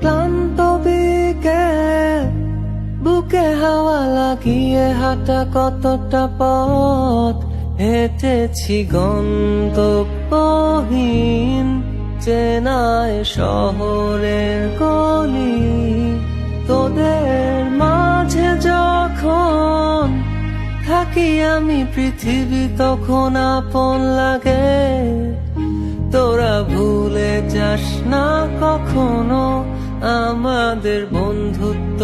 ক্লান্ত বিকেল, বুকে হাওয়া লাগিয়ে হাঁটা কতটা পথ হেঁটেছি গন্তব্যহীন চেনায় শহরের গলি। তোদের মাঝে যখন থাকি আমি পৃথিবী তখন আপন লাগে। তোরা ভুলে যাস না কখনো আমাদের বন্ধুত্ব